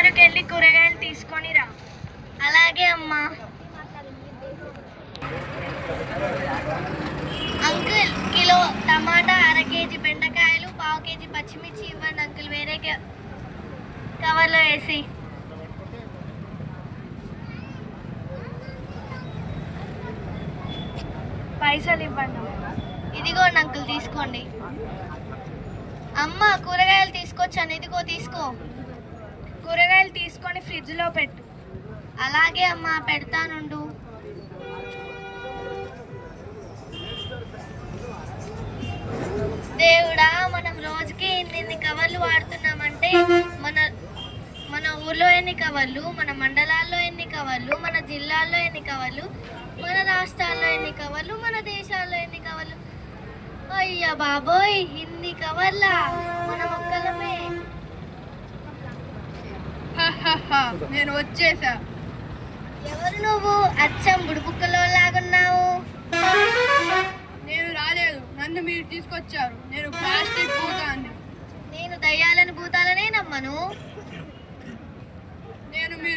బజారుకి వెళ్ళి కూరగాయలు తీసుకొని రా. అలాగే అమ్మా. అంకుల్, కిలో టమాటా, అర కేజీ బెండకాయలు, పావు కేజీ పచ్చిమిర్చి ఇవ్వండి అంకుల్, వేరే కవర్లో వేసి. పైసలు ఇవ్వండి. ఇదిగోండి అంకుల్, తీసుకోండి. అమ్మ, కూరగాయలు తీసుకొచ్చాను, ఇదిగో తీసుకో. కూరగాయలు తీసుకొని ఫ్రిడ్జ్లో పెట్టు. అలాగే అమ్మ, పెడతానుండు. దేవుడా, మనం రోజుకి ఇన్ని కవర్లు వాడుతున్నామంటే మన మన ఊర్లో ఎన్ని కవర్లు, మన మండలాల్లో ఎన్ని కవర్లు, మన జిల్లాల్లో ఎన్ని కవర్లు, మన రాష్ట్రాల్లో ఎన్ని కవర్లు, మన దేశాల్లో ఎన్ని కవర్లు. అయ్యా బాబోయ్, ఇన్ని కవర్లా మన మొక్కలమే. నేను వచ్చేసా. ఎవరు నువ్వు? అచ్చం బుడుబుక్కలో లాగున్నావు. నేను రాలేదు, నన్ను మీరు తీసుకొచ్చారు. నేను ప్లాస్టిక్ భూతాన్ని. నేను దయ్యాలని భూతాలనే నమ్మను. నేను మీరు